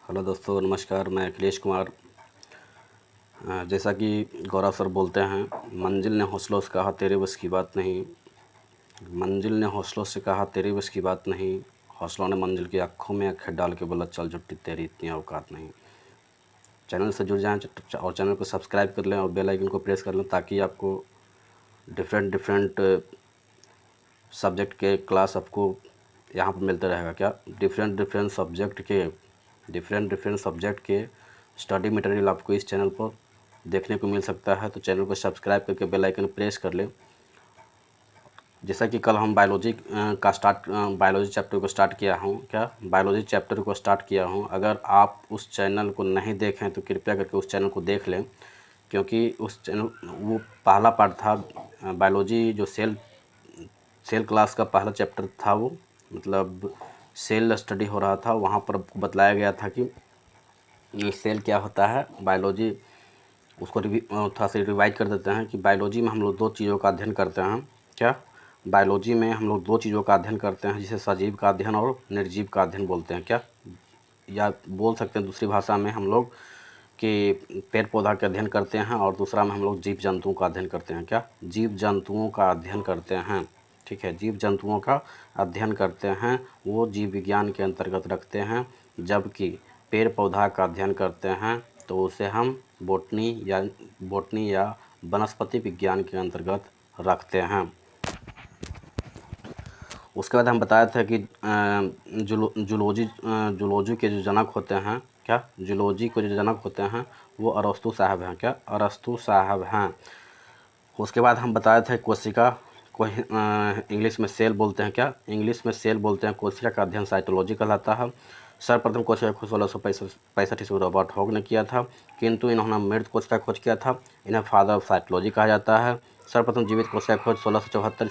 Hello दोस्तों, नमस्कार। मैं अखिलेश कुमार। जैसा कि गौरव सर बोलते हैं, मंजिल ने हौसलों से कहा तेरे बस की बात नहीं। मंजिल ने हौसलों से कहा तेरे बस की बात नहीं। हौसलों ने मंजिल की आँखों में आँखें डाल के बोला चल झुट्टी तेरी इतनी औकात नहीं। चैनल से जुड़ जाएं और चैनल को सब्सक्राइब कर लें और बेल आइकन को प्रेस कर लें ताकि आपको डिफरेंट सब्जेक्ट के क्लास आपको यहाँ पर मिलते रहेगा। क्या डिफरेंट सब्जेक्ट के स्टडी मटेरियल आपको इस चैनल पर देखने को मिल सकता है। तो चैनल को सब्सक्राइब करके बेल आइकन प्रेस कर लें। जैसा कि कल हम बायोलॉजी चैप्टर को स्टार्ट किया हूँ। अगर आप उस चैनल को नहीं देखें तो कृपया करके उस चैनल को देख लें, क्योंकि उस चैनल वो पहला पार्ट था बायोलॉजी, जो सेल क्लास का पहला चैप्टर था। वो मतलब सेल स्टडी हो रहा था, वहाँ पर बतलाया गया था कि सेल क्या होता है। बायोलॉजी उसको थोड़ा सा रिवाइज कर देते हैं कि बायोलॉजी में हम लोग दो चीज़ों का अध्ययन करते हैं। क्या बायोलॉजी में हम लोग दो चीज़ों का अध्ययन करते हैं, जिसे सजीव का अध्ययन और निर्जीव का अध्ययन बोलते हैं। क्या, या बोल सकते हैं दूसरी भाषा में हम लोग कि पेड़ पौधा का अध्ययन करते हैं, और दूसरा में हम लोग जीव जंतुओं का अध्ययन करते हैं। क्या, जीव जंतुओं का अध्ययन करते हैं। ठीक है, जीव जंतुओं का अध्ययन करते हैं, वो जीव विज्ञान के अंतर्गत रखते हैं। जबकि पेड़ पौधा का अध्ययन करते हैं तो उसे हम बोटनी या वनस्पति विज्ञान के अंतर्गत रखते हैं। उसके बाद हम बताए थे कि जूलॉजी के जो जनक होते हैं, क्या जूलॉजी के जो जनक होते हैं वो अरस्तु साहब हैं। क्या, अरस्तु साहब हैं। उसके बाद हम बताए थे कोशिका को इंग्लिश में सेल बोलते हैं। क्या, इंग्लिश में सेल बोलते हैं। कोशिका का अध्ययन साइटोलॉजी कहलाता है। सर्वप्रथम कोशिका खोज 1665 ईस्वी रॉबर्ट हॉक ने किया था, किंतु इन्होंने मृत कोशिका खोज किया था। इन्हें फादर ऑफ साइटोलॉजी कहा जाता है। सर्वप्रथम जीवित कोशिका खोज 1674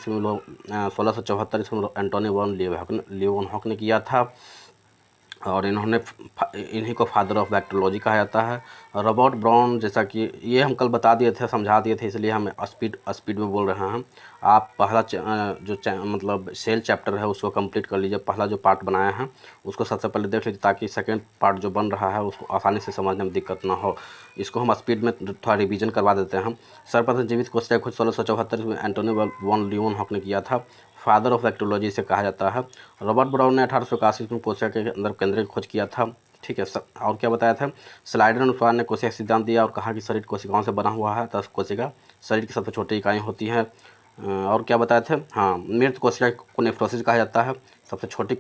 ईस्वी में एंटोनी वॉन लीeuwenhoek ने किया था, और इन्हीं को फादर ऑफ बैक्टीरियोलॉजी कहा जाता है। रॉबर्ट ब्राउन, जैसा कि ये हम कल बता दिए थे, समझा दिए थे, इसलिए हम स्पीड में बोल रहे हैं। आप पहला मतलब सेल चैप्टर है उसको कंप्लीट कर लीजिए। पहला जो पार्ट बनाया है उसको सबसे पहले देख लीजिए, ताकि सेकेंड पार्ट जो बन रहा है उसको आसानी से समझने में दिक्कत ना हो। इसको हम स्पीड में थोड़ा रिवीजन करवा देते हैं। सर्वप्रथम जीवित कोशिका खोज 1674 में एंटोनी वॉन लीeuwenhoek ने किया था। फादर ऑफ बैक्टीरियोलॉजी से कहा जाता है। रॉबर्ट ब्राउन ने 1881 में कोशिका के अंदर केंद्रित खोज किया था। ठीक है, और क्या बताया था, स्लाइडर अनुसार ने कोशिका सिद्धांत दिया और कहा कि शरीर कोशिकाओं से बना हुआ है, 10 कोशिका शरीर की सबसे छोटी इकाई होती है। और क्या बताए थे, हाँ, मृत कोशिका को नेफ्रोसिस कहा जाता है। सबसे छोटी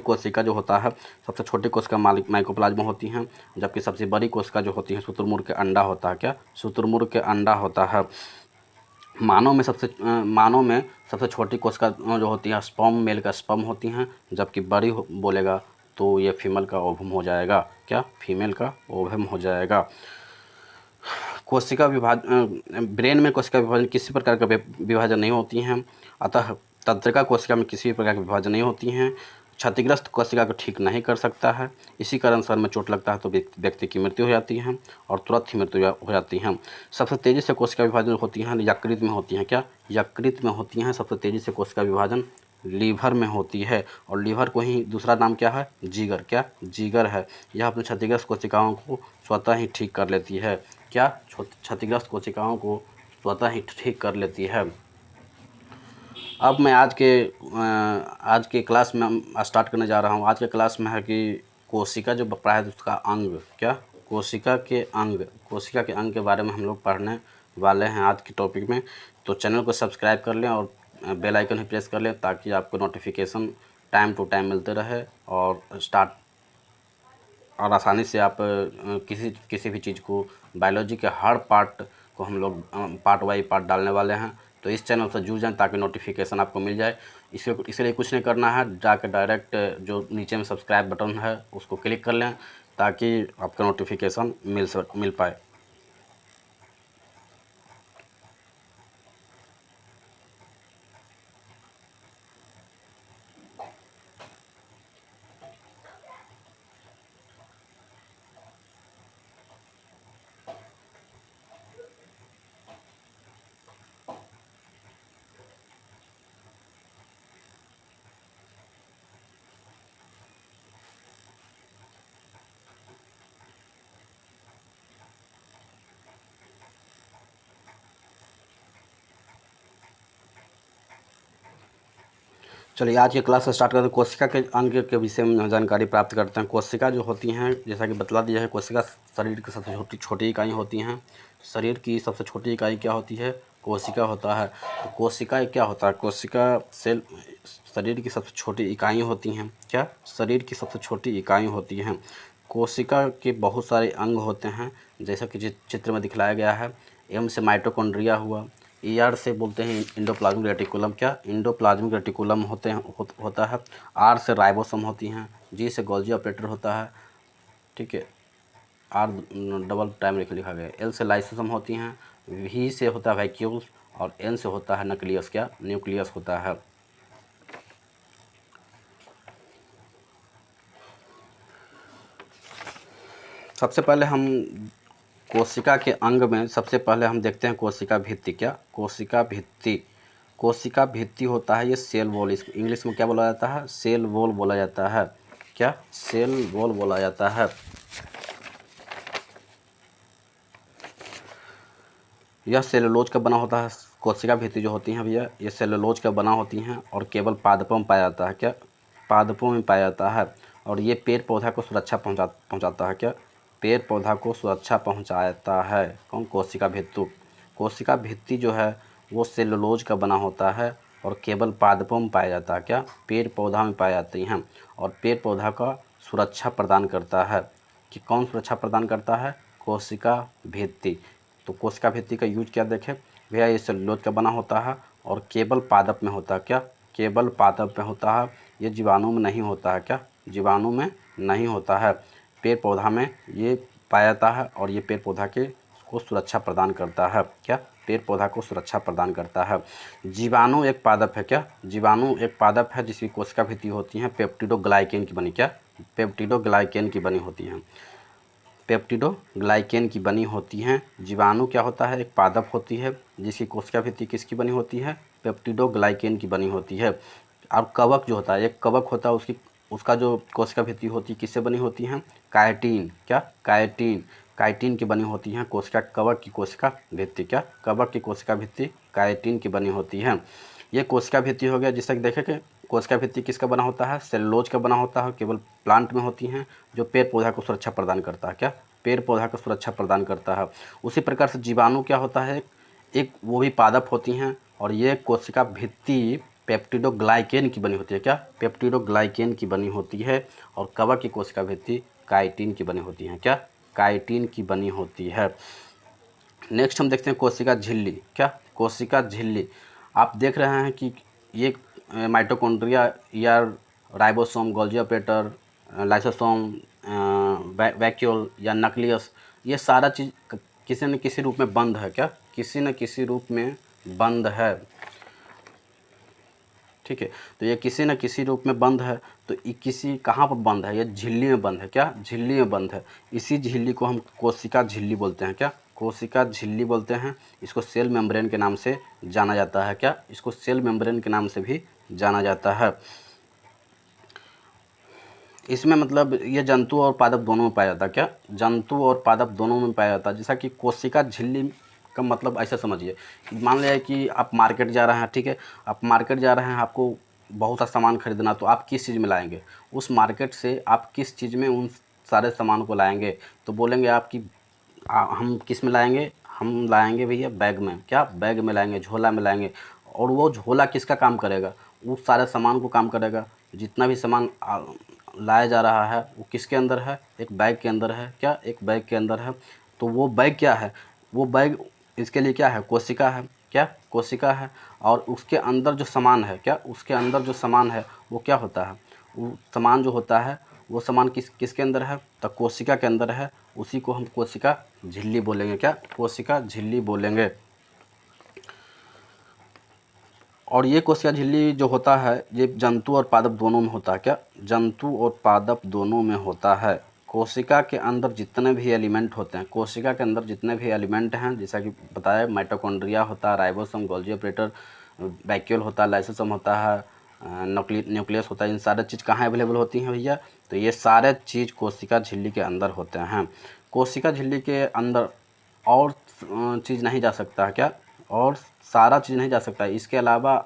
कोशिका जो होता है, सबसे छोटी कोशिका माइकोप्लाज्मा होती हैं, जबकि सबसे बड़ी कोशिका जो होती है शुतुरमुर्ग के अंडा होता है। क्या, शुतुरमुर्ग के अंडा होता है। मानव में सबसे छोटी कोशिका जो होती है स्पर्म, मेल का स्पर्म होती हैं, जबकि बड़ी बोलेगा तो ये फीमेल का ओवम हो जाएगा। क्या, फीमेल का ओवम हो जाएगा। कोशिका विभाजन, ब्रेन में कोशिका विभाजन किसी प्रकार का विभाजन नहीं होती हैं, अतः तंत्रिका कोशिका में किसी भी प्रकार का विभाजन नहीं होती हैं। क्षतिग्रस्त कोशिका को ठीक नहीं कर सकता है। इसी कारण सर में चोट लगता है तो व्यक्ति की मृत्यु हो जाती है, और तुरंत ही मृत्यु हो जाती है। सबसे तेज़ी से कोशिका विभाजन होती हैं यकृत में होती हैं। क्या, यकृत में होती हैं सबसे तेज़ी से कोशिका विभाजन लीवर में होती है, और लीवर को ही दूसरा नाम क्या है, जिगर। क्या, जिगर है। यह अपने क्षतिग्रस्त कोशिकाओं को स्वतः ही ठीक कर लेती है। क्या, क्षतिग्रस्त कोशिकाओं को स्वतः ही ठीक कर लेती है। अब मैं आज के क्लास में स्टार्ट करने जा रहा हूँ। आज के क्लास में है कि कोशिका जो पढ़ा है उसका अंग। क्या, कोशिका के अंग के बारे में हम लोग पढ़ने वाले हैं आज के टॉपिक में। तो चैनल को सब्सक्राइब कर लें और बेल आइकन ही प्रेस कर लें, ताकि आपको नोटिफिकेशन टाइम टू टाइम मिलते रहे, और आसानी से आप किसी भी चीज़ को, बायोलॉजी के हर पार्ट को हम लोग पार्ट बाई पार्ट डालने वाले हैं। तो इस चैनल से जुड़ जाएं ताकि नोटिफिकेशन आपको मिल जाए। इसलिए कुछ नहीं करना है, जाकर डायरेक्ट जो नीचे में सब्सक्राइब बटन है उसको क्लिक कर लें, ताकि आपका नोटिफिकेशन मिल पाए। चलिए आज की क्लास स्टार्ट करते हैं। कोशिका के अंग के विषय में जानकारी प्राप्त करते हैं। कोशिका जो होती हैं, जैसा कि बतला दिया है, कोशिका शरीर की सबसे छोटी इकाई होती हैं। शरीर की सबसे छोटी इकाई क्या होती है? कोशिका होता है। तो कोशिका क्या होता है? कोशिका सेल शरीर की सबसे छोटी इकाई होती हैं। क्या? शरीर की सबसे छोटी इकाई होती हैं। कोशिका के बहुत सारे अंग होते हैं, जैसा कि चित्र में दिखलाया गया है। एम से माइटोकॉन्ड्रिया हुआ, ER से बोलते हैं इंडोप्लाज्मिक रेटिकुलम। क्या? इंडोप्लाज्मिक रेटिकुलम होता है। R से राइबोसोम होती हैं। G से गोल्जी ऑपरेटर होता है। ठीक है, R डबल टाइम लिखा गया है। L से लाइसोसोम होती हैं। V से होता है वैक्यूल और N से होता है न्यूक्लियस। क्या? न्यूक्लियस होता है। सबसे पहले हम कोशिका के अंग में सबसे पहले हम देखते हैं कोशिका भित्ति। क्या? कोशिका भित्ति। कोशिका भित्ति होता है ये सेल वॉल, इसको इंग्लिश में क्या बोला जाता है? सेल वॉल बोला जाता है। क्या? सेल वॉल बोला जाता है। यह सेलुलोज का बना होता है। कोशिका भित्ति जो होती हैं भैया, ये सेलुलोज का बना होती हैं और केवल पादपों में पाया जाता है। क्या? पादपों में पाया जाता है। और ये पेड़ पौधा को सुरक्षा पहुंचाता है। क्या? पेड़ पौधा को सुरक्षा पहुंचाता है। कौन? कोशिका भित्ति। कोशिका भित्ति जो है वो सेलुलोज का बना होता है और केवल पादपों में पाया जाता है। क्या? पेड़ पौधा में पाई जाती हैं और पेड़ पौधा का सुरक्षा प्रदान करता है। कि कौन सुरक्षा प्रदान करता है? कोशिका भित्ति। तो कोशिका भित्ति का यूज क्या देखें भैया, ये सेलुलोज का बना होता है और केवल पादप में होता है। क्या? केवल पादप में होता है। ये जीवाणु में नहीं होता है। क्या? जीवाणु में नहीं होता है। पेड़ पौधा में ये पाया जाता है और ये पेड़ पौधा को सुरक्षा प्रदान करता है। क्या? पेड़ पौधा को सुरक्षा प्रदान करता है। जीवाणु एक पादप है। क्या? जीवाणु एक पादप है जिसकी कोशिका भित्ति होती है पेप्टिडोग्लाइकेन की बनी। क्या? पेप्टिडोग्लाइकेन की बनी होती हैं। पेप्टिडोग्लाइकेन की बनी होती हैं। जीवाणु क्या होता है? एक पादप होती है जिसकी कोशिका भित्ति किसकी बनी होती है? पेप्टिडोग्लाइकेन की बनी होती है। और कवक जो होता है, एक कवक होता है, उसका जो कोशिका भित्ति होती है किससे बनी होती है? काइटिन। क्या? काइटिन। काइटिन की बनी होती हैं कवक की कोशिका भित्ति। क्या? कवक की कोशिका भित्ति काइटिन की बनी होती है। ये कोशिका भित्ति हो गया। जिससे देखें कि कोशिका भित्ति किसका बना होता है? सेलुलोज का बना होता है, केवल प्लांट में होती हैं, जो पेड़ पौधा को सुरक्षा प्रदान करता है। क्या? पेड़ पौधा को सुरक्षा प्रदान करता है। उसी प्रकार से जीवाणु क्या होता है? एक वो भी पादप होती हैं और ये कोशिका भित्ति पेप्टिडोग्लाइकेन की बनी होती है। क्या? पेप्टिडोग्लाइकेन की बनी होती है। और कवक की कोशिका भित्ति काइटिन की बनी होती है। क्या? काइटिन की बनी होती है। नेक्स्ट हम देखते हैं कोशिका झिल्ली। क्या? कोशिका झिल्ली। आप देख रहे हैं कि ये माइटोकॉन्ड्रिया या ribosome, Golgi operator, lysosome, vacuole या न्यूक्लियस, ये सारा चीज़ किसी न किसी रूप में बंद है। क्या? किसी न किसी रूप में बंद है। ठीक है, तो ये किसी न किसी रूप में बंद है। तो ये किसी कहाँ पर बंद है? ये झिल्ली में बंद है। क्या? झिल्ली में बंद है। इसी झिल्ली को हम कोशिका झिल्ली बोलते हैं। क्या? कोशिका झिल्ली बोलते हैं। इसको सेल मेम्ब्रेन के नाम से जाना जाता है। क्या? इसको सेल मेम्ब्रेन के नाम से भी जाना जाता है। इसमें मतलब ये जंतु और पादप दोनों में पाया जाता है। क्या? जंतु और पादप दोनों में पाया जाता है। जैसा कि कोशिका झिल्ली का मतलब ऐसा समझिए, मान लिया कि आप मार्केट जा रहे हैं। ठीक है, आप मार्केट जा रहे हैं, आपको बहुत सा सामान खरीदना, तो आप किस चीज़ में लाएंगे? उस मार्केट से आप किस चीज़ में उन सारे सामान को लाएंगे? तो बोलेंगे आप कि हम किस में लाएंगे? हम लाएंगे भैया बैग में। क्या? बैग में लाएंगे, झोला में लाएंगे। और वो झोला किसका काम करेगा? उस सारे सामान को काम करेगा। जितना भी सामान लाया जा रहा है वो किसके अंदर है? एक बैग के अंदर है। क्या? एक बैग के अंदर है। तो वो बैग क्या है? वो बैग इसके लिए क्या है? कोशिका है। क्या? कोशिका है। और उसके अंदर जो सामान है, क्या? उसके अंदर जो सामान है वो क्या होता है? वो सामान जो होता है, वो सामान किसके अंदर है? तो कोशिका के अंदर है। उसी को हम कोशिका झिल्ली बोलेंगे। क्या? कोशिका झिल्ली बोलेंगे। और ये कोशिका झिल्ली जो होता है, ये जंतु और पादप दोनों में होता है। क्या? जंतु और पादप दोनों में होता है। कोशिका के अंदर जितने भी एलिमेंट होते हैं, कोशिका के अंदर जितने भी एलिमेंट हैं, जैसा कि बताया, माइटोकॉन्ड्रिया होता है, राइबोसोम, गोल्जी ऑपरेटर, वैक्यूल होता है, लाइसोसोम होता है, न्यूक्लियस होता है। इन सारे चीज़ कहाँ अवेलेबल होती हैं भैया? तो ये सारे चीज़ कोशिका झिल्ली के अंदर होते हैं। कोशिका झिल्ली के अंदर और चीज़ नहीं जा सकता है। क्या? और सारा चीज़ नहीं जा सकता है, इसके अलावा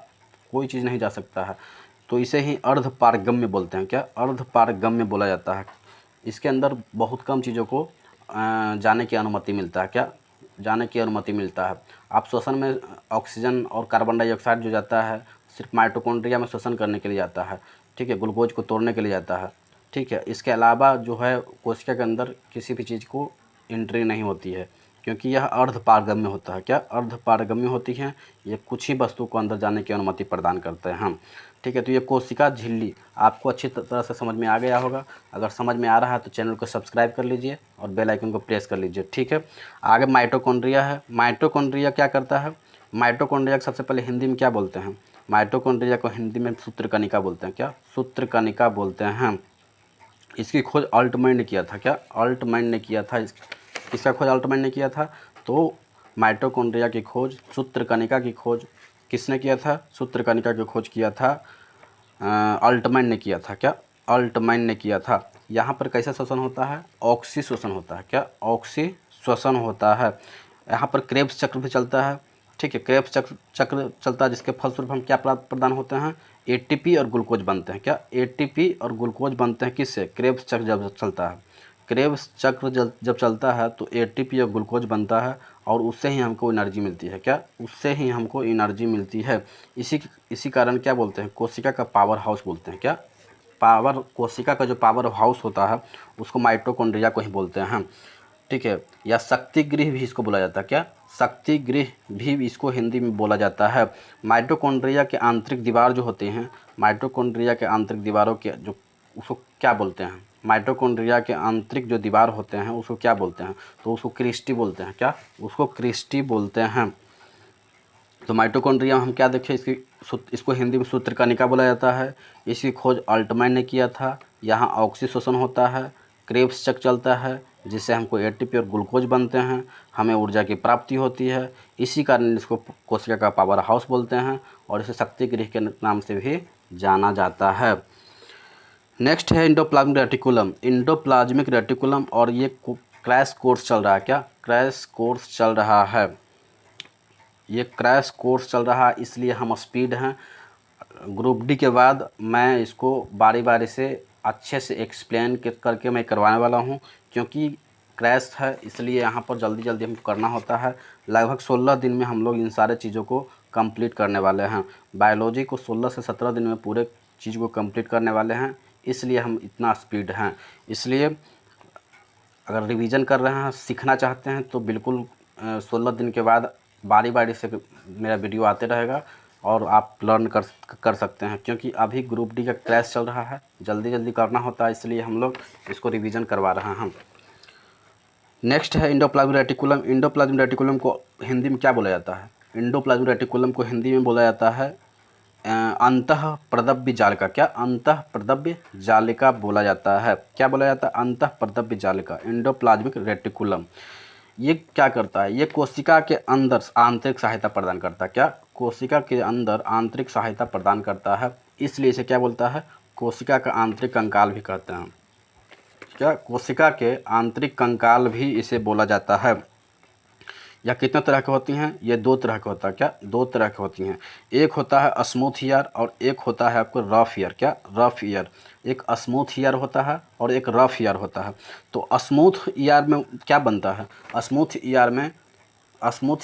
कोई चीज़ नहीं जा सकता है। तो इसे ही अर्धपारगम्य बोलते हैं। क्या? अर्धपारगम्य बोला जाता है। इसके अंदर बहुत कम चीज़ों को जाने की अनुमति मिलता है। क्या? जाने की अनुमति मिलता है। आप श्वसन में ऑक्सीजन और कार्बन डाइऑक्साइड जो जाता है सिर्फ माइटोकॉन्ड्रिया में श्वसन करने के लिए जाता है, ठीक है, ग्लूकोज को तोड़ने के लिए जाता है, ठीक है। इसके अलावा जो है कोशिका के अंदर किसी भी चीज़ को एंट्री नहीं होती है, क्योंकि यह अर्धपारगम्य होता है। क्या? अर्धपारगम्य होती हैं। ये कुछ ही वस्तु को अंदर जाने की अनुमति प्रदान करते हैं हम, ठीक है। तो ये कोशिका झिल्ली आपको अच्छी तरह से समझ में आ गया होगा। अगर समझ में आ रहा है तो चैनल को सब्सक्राइब कर लीजिए और बेल आइकन को प्रेस कर लीजिए, ठीक है। आगे माइटोकॉन्ड्रिया है। माइटोकॉन्ड्रिया क्या करता है? माइटोकॉन्ड्रिया को सबसे पहले हिंदी में क्या बोलते हैं? माइटोकॉन्ड्रिया को हिंदी में सूत्रकणिका बोलते हैं। क्या? सूत्रकणिका बोलते हैं। इसकी खोज अल्टमैन ने किया था। क्या? अल्टमैन ने किया था। इसका खोज अल्टमैन ने किया था। तो माइटोकॉन्ड्रिया की खोज, सूत्रकणिका की खोज किसने किया था? सूत्रकणिका की खोज किया था अल्टमैन ने किया था। क्या? अल्टमैन ने किया था। यहाँ पर कैसा श्वसन होता है? ऑक्सी श्वसन होता है। क्या? ऑक्सी श्वसन होता है। यहाँ पर क्रेब्स चक्र भी चलता है, ठीक है। क्रेब्स चक्र चलता है, जिसके फलस्वरूप हम क्या प्रदान होते हैं? एटीपी और ग्लूकोज बनते हैं। क्या? एटीपी और ग्लूकोज बनते हैं किससे? क्रेब्स चक्र जब चलता है। क्रेब्स चक्र जब चलता है तो एटीपी और ग्लूकोज बनता है और उससे ही हमको एनर्जी मिलती है। क्या? उससे ही हमको एनर्जी मिलती है। इसी कारण क्या बोलते हैं? कोशिका का पावर हाउस बोलते हैं। क्या? कोशिका का जो पावर हाउस होता है उसको माइटोकॉन्ड्रिया को ही बोलते हैं, ठीक है। या शक्ति गृह भी इसको बोला जाता है। क्या? शक्ति गृह भी इसको हिंदी में बोला जाता है। माइटोकॉन्ड्रिया के आंतरिक दीवार जो होते हैं, माइटोकॉन्ड्रिया के आंतरिक दीवारों के जो उसको क्या बोलते हैं? माइटोकॉन्ड्रिया के आंतरिक जो दीवार होते हैं उसको क्या बोलते हैं? तो उसको क्रिस्टी बोलते हैं। क्या? उसको क्रिस्टी बोलते हैं। तो माइटोकॉन्ड्रिया हम क्या देखें? इसको हिंदी में सूत्रकणिका बोला जाता है। इसकी खोज अल्टमैन ने किया था। यहाँ ऑक्सी श्वसन होता है, क्रेब्स चक्र चलता है, जिससे हमको एटीपी और ग्लूकोज बनते हैं, हमें ऊर्जा की प्राप्ति होती है। इसी कारण इसको कोशिका का पावर हाउस बोलते हैं और इसे शक्ति गृह के नाम से भी जाना जाता है। नेक्स्ट है इंडोप्लाज्मिक रेटिकुलम। इंडोप्लाज्मिक रेटिकुलम, और ये क्रैश कोर्स चल रहा है। क्या? क्रैश कोर्स चल रहा है। ये क्रैश कोर्स चल रहा है, इसलिए हम स्पीड हैं। ग्रुप डी के बाद मैं इसको बारी बारी से अच्छे से एक्सप्लेन करके मैं करवाने वाला हूँ, क्योंकि क्रैश है इसलिए यहाँ पर जल्दी जल्दी हमको करना होता है। लगभग 16 दिन में हम लोग इन सारे चीज़ों को कंप्लीट करने वाले हैं। बायोलॉजी को 16 से 17 दिन में पूरे चीज़ को कंप्लीट करने वाले हैं, इसलिए हम इतना स्पीड हैं। इसलिए अगर रिवीजन कर रहे हैं, सीखना चाहते हैं, तो बिल्कुल 16 दिन के बाद बारी बारी से मेरा वीडियो आते रहेगा और आप लर्न कर सकते हैं, क्योंकि अभी ग्रुप डी का क्रैश चल रहा है, जल्दी जल्दी करना होता है, इसलिए हम लोग इसको रिवीजन करवा रहे हैं हम। नेक्स्ट है इंडोप्लाज्मिक रेटिकुलम। इंडोप्लाज्मिक रेटिकुलम को हिंदी में क्या बोला जाता है? इंडोप्लाज्मिक रेटिकुलम को हिंदी में बोला जाता है अंतःप्रदव्य जालिका। क्या? अंतःप्रदव्य जालिका बोला जाता है। क्या बोला जाता है? अंतःप्रदव्य जालिका, इंडोप्लाज्मिक रेटिकुलम। ये क्या करता है? ये कोशिका के अंदर आंतरिक सहायता प्रदान करता है। क्या? कोशिका के अंदर आंतरिक सहायता प्रदान करता है, इसलिए इसे क्या बोलता है? कोशिका का आंतरिक कंकाल भी कहते हैं। क्या? कोशिका के आंतरिक कंकाल भी इसे बोला जाता है। या कितने तरह की होती हैं? ये 2 तरह का होता है। क्या? 2 तरह की होती हैं। एक होता है स्मूथ ईयर और एक होता है आपको रफ ईयर। क्या? Rough year. एक स्मूथ ईयर होता है और एक रफ ईयर होता है। तो स्मूथ ईयर में क्या बनता है? स्मूथ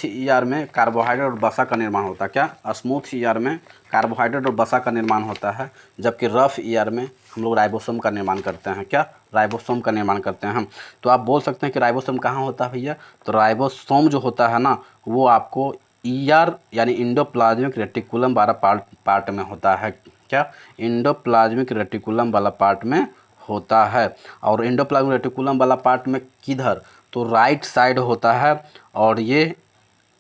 ईयर में कार्बोहाइड्रेट और वसा का निर्माण होता है। क्या? स्मूथ ईयर में कार्बोहाइड्रेट और वसा का निर्माण होता है, जबकि रफ ईयर में हम लोग राइबोसोम का निर्माण करते हैं। क्या? राइबोसोम का निर्माण करते हैं हम। तो आप बोल सकते हैं कि राइबोसोम कहाँ होता है भैया? तो राइबोसोम जो होता है ना, वो आपको ईआर यानी इंडोप्लाज्मिक रेटिकुलम वाला पार्ट में होता है। क्या? इंडोप्लाज्मिक रेटिकुलम वाला पार्ट में होता है। और इंडोप्लाज्मिक रेटिकुलम वाला पार्ट में किधर? तो राइट साइड होता है, और ये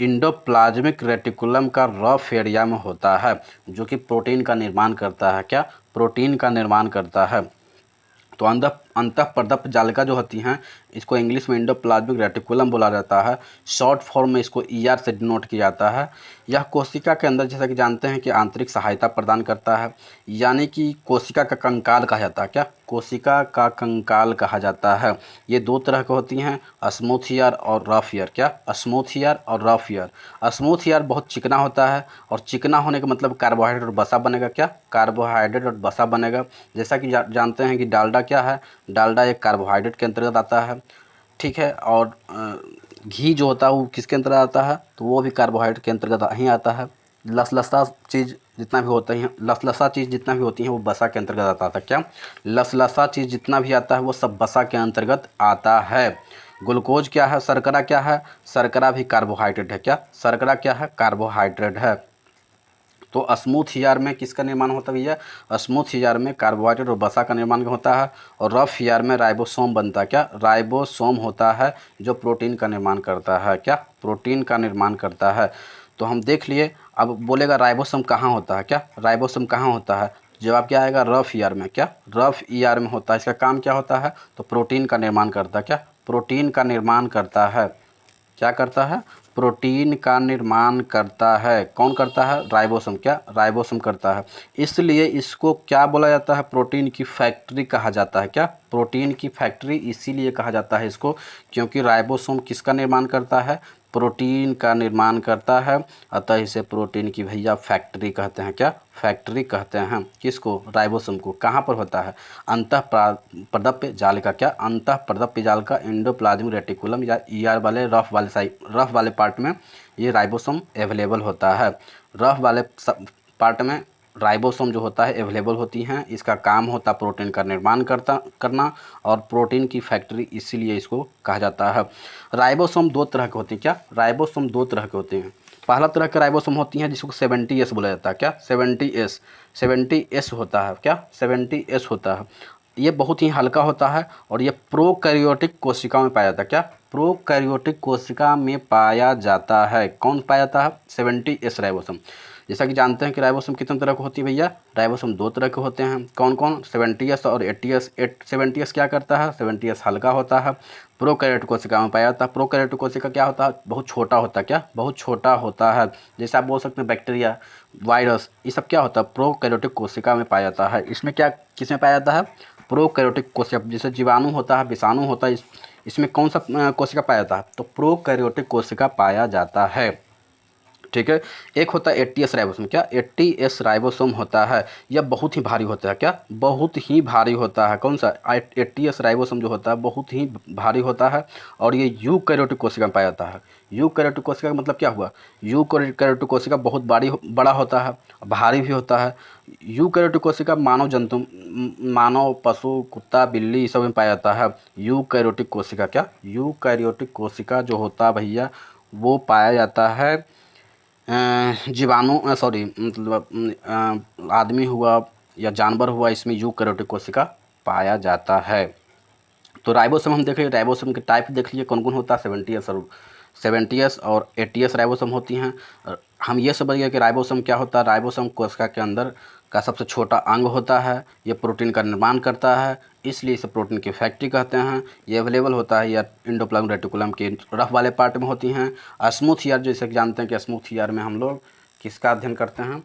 इंडोप्लाज्मिक रेटिकुलम का रफ एरिया में होता है, जो कि प्रोटीन का निर्माण करता है। क्या? प्रोटीन का निर्माण करता है। तो अंतःपर्दप जालिका जो होती हैं इसको इंग्लिश में एंडोप्लाज्मिक रेटिकुलम बोला जाता है। शॉर्ट फॉर्म में इसको ER से डिनोट किया जाता है। यह कोशिका के अंदर जैसा कि जानते हैं कि आंतरिक सहायता प्रदान करता है, यानी कि कोशिका का कंकाल कहा जाता है। क्या? कोशिका का कंकाल कहा जाता है। ये दो तरह की होती हैं, स्मूथ ईयर और रफ ईयर। क्या? स्मूथ ईयर और रफ ईयर। स्मूथ ईयर बहुत चिकना होता है और चिकना होने का मतलब कार्बोहाइड्रेट और वसा बनेगा। क्या? कार्बोहाइड्रेट और वसा बनेगा। जैसा कि जानते हैं कि डालडा क्या है, डालडा एक कार्बोहाइड्रेट के अंतर्गत आता है, ठीक है। और घी जो होता है वो किसके अंतर्गत आता है, तो वो भी कार्बोहाइड्रेट के अंतर्गत ही आता है। लसलसा चीज़ जितना भी होता है, लसलसा चीज़ जितना भी होती है वो वसा के अंतर्गत आता था। क्या? लसलसा चीज़ जितना भी आता है वो सब वसा के अंतर्गत आता है। ग्लूकोज क्या है, शर्करा क्या है, शर्करा भी कार्बोहाइड्रेट है। क्या? शर्करा क्या है, कार्बोहाइड्रेट है। तो स्मूथ ईयर में किसका निर्माण होता है भैया, स्मूथ ईयर में कार्बोहाइड्रेट और वसा का निर्माण होता है। और रफ ईयर में राइबोसोम बनता है। क्या? राइबोसोम होता है जो प्रोटीन का निर्माण करता है। क्या? प्रोटीन का निर्माण करता है। तो हम देख लिए। अब बोलेगा राइबोसोम कहाँ होता है। क्या? राइबोसोम कहाँ होता है, जवाब क्या आएगा, रफ ईयर में। क्या? रफ ईयर में होता है। इसका काम क्या होता है, तो प्रोटीन का निर्माण करता है। क्या? प्रोटीन का निर्माण करता है। क्या करता है, प्रोटीन का निर्माण करता है। कौन करता है, राइबोसोम। क्या? राइबोसोम करता है। इसलिए इसको क्या बोला जाता है, प्रोटीन की फैक्ट्री कहा जाता है। क्या? प्रोटीन की फैक्ट्री इसीलिए कहा जाता है इसको, क्योंकि राइबोसोम किसका निर्माण करता है, प्रोटीन का निर्माण करता है। अतः इसे प्रोटीन की भैया फैक्ट्री कहते हैं। क्या? फैक्ट्री कहते हैं। किसको, राइबोसोम को। कहाँ पर होता है, अंतःपर्दप्य जालिका। क्या? अंतःपर्दप्य जालिका एंडोप्लाज्मिक रेटिकुलम या ER वाले रफ वाले पार्ट में ये राइबोसोम अवेलेबल होता है। रफ वाले पार्ट में राइबोसोम जो होता है अवेलेबल होती हैं। इसका काम होता है प्रोटीन का निर्माण करना और प्रोटीन की फैक्ट्री, इसीलिए इसको कहा जाता है। राइबोसोम दो तरह के होते हैं। क्या? राइबोसोम दो तरह के होते हैं। पहला तरह के राइबोसोम होती हैं जिसको 70S बोला जाता है। क्या? 70S होता है। क्या? 70S होता है। ये बहुत ही हल्का होता है और ये प्रोकैरियोटिक कोशिका में पाया जाता है। क्या? प्रोकैरियोटिक कोशिका में पाया जाता है। कौन पाया जाता है, 70S राइबोसोम। जैसा कि जानते हैं कि राइबोसोम कितने तरह के होती है भैया, राइबोसोम दो तरह के होते हैं। कौन कौन, 70S और 80S। 70S क्या करता है, 70S हल्का होता है, प्रोकैरियोटिक कोशिका में पाया जाता है। प्रोकैरियोटिक कोशिका क्या होता है, बहुत छोटा होता है। क्या? बहुत छोटा होता है। जैसे आप बोल सकते हैं बैक्टीरिया, वायरस, ये सब क्या होता है, प्रोकैरियोटिक कोशिका में पाया जाता है। इसमें क्या, किसमें पाया जाता है, प्रोकैरियोटिक कोशिका। जैसे जीवाणु होता है, विषाणु होता है, इसमें कौन सा कोशिका पाया जाता है, तो प्रोकैरियोटिक कोशिका पाया जाता है। ठीक है। एक होता है 80S राइबोसोम। क्या? 80S राइबोसोम होता है। यह बहुत ही भारी होता है। क्या? बहुत ही भारी होता है। कौन सा, 80S राइबोसोम जो होता है बहुत ही भारी होता है और ये यूकैरियोटिक कोशिका में पाया जाता है। यूकैरियोटिक कोशिका का मतलब क्या हुआ, यूकैरियोटिक कोशिका बहुत बड़ा होता है, भारी भी होता है। यूकैरियोटिक कोशिका मानव जंतु, मानव, पशु, कुत्ता, बिल्ली, सब में पाया जाता है यूकैरियोटिक कोशिका। क्या? यूकैरियोटिक कोशिका जो होता है भैया वो पाया जाता है जीवाणु, सॉरी मतलब आदमी हुआ या जानवर हुआ, इसमें यूकैरियोटिक कोशिका पाया जाता है। तो राइबोसोम हम देख लिए, राइबोसोम के टाइप देख लिए कौन कौन होता है, 70S और 80S राइबोसोम होती हैं। हम ये समझ गए कि राइबोसोम क्या होता है, राइबोसोम कोशिका के अंदर का सबसे छोटा अंग होता है। ये प्रोटीन का निर्माण करता है, इसलिए इसे प्रोटीन की फैक्ट्री कहते हैं। ये अवेलेबल होता है या एंडोप्लाज्मिक रेटिकुलम के रफ वाले पार्ट में होती हैं। स्मूथ ईयर, जैसे कि जानते हैं कि स्मूथ ईयर में हम लोग किसका अध्ययन करते हैं,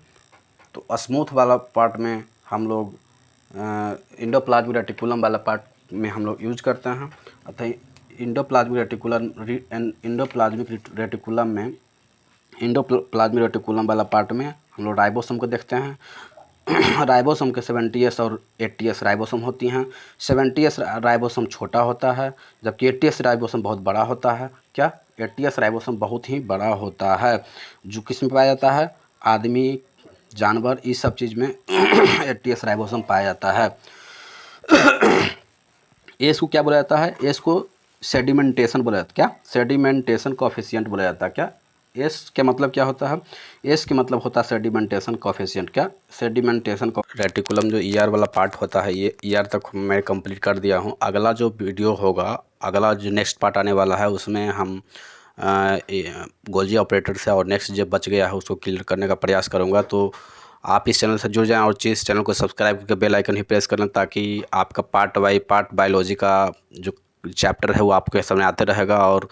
तो स्मूथ वाला पार्ट में हम लोग एंडोप्लाज्मिक रेटिकुलम वाला पार्ट में हम लोग यूज करते हैं। अतः एंडोप्लाज्मिक रेटिकुलम वाला पार्ट में हम लोग राइबोसोम को देखते हैं। राइबोसोम के 70S और 80S राइबोसोम होती हैं। 70S राइबोसोम छोटा होता है जबकि 80S राइबोसोम बहुत बड़ा होता है। क्या? 80S राइबोसोम बहुत ही बड़ा होता है, जो किस में पाया जाता है, आदमी, जानवर, इस सब चीज़ में 80S राइबोसोम पाया जाता है। एस को क्या बोला जाता है, एस को सेडिमेंटेशन बोला जाता है। क्या? सेडिमेंटेशन कोफिशिएंट बोला जाता है। क्या? एस के मतलब क्या होता है, एस के मतलब होता है सेडिमेंटेशन कोफिशिएंट। क्या? सेडिमेंटेशन रेटिकुलम जो ER वाला पार्ट होता है, ये ER तक मैं कंप्लीट कर दिया हूँ। अगला जो वीडियो होगा, अगला जो नेक्स्ट पार्ट आने वाला है, उसमें हम गोल्जी ऑपरेटर से और नेक्स्ट जो बच गया है उसको क्लियर करने का प्रयास करूँगा। तो आप इस चैनल से जुड़ जाएं और इस चैनल को सब्सक्राइब करके बेल आइकन ही प्रेस कर लें, ताकि आपका पार्ट बायोलॉजी का जो चैप्टर है वो आपके सामने आते रहेगा और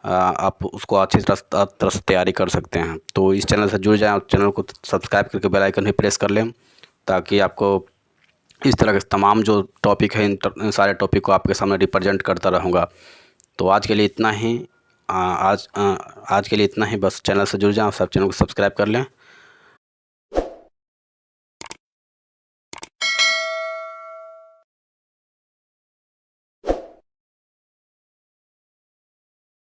आप उसको अच्छी तरह से तैयारी कर सकते हैं। तो इस चैनल से जुड़ जाएं और चैनल को सब्सक्राइब करके बेल आइकन ही प्रेस कर लें, ताकि आपको इस तरह के तमाम जो टॉपिक है इन सारे टॉपिक को आपके सामने रिप्रेजेंट करता रहूँगा। तो आज के लिए इतना ही। आज के लिए इतना ही। बस चैनल से जुड़ जाएं और सब चैनल को सब्सक्राइब कर लें।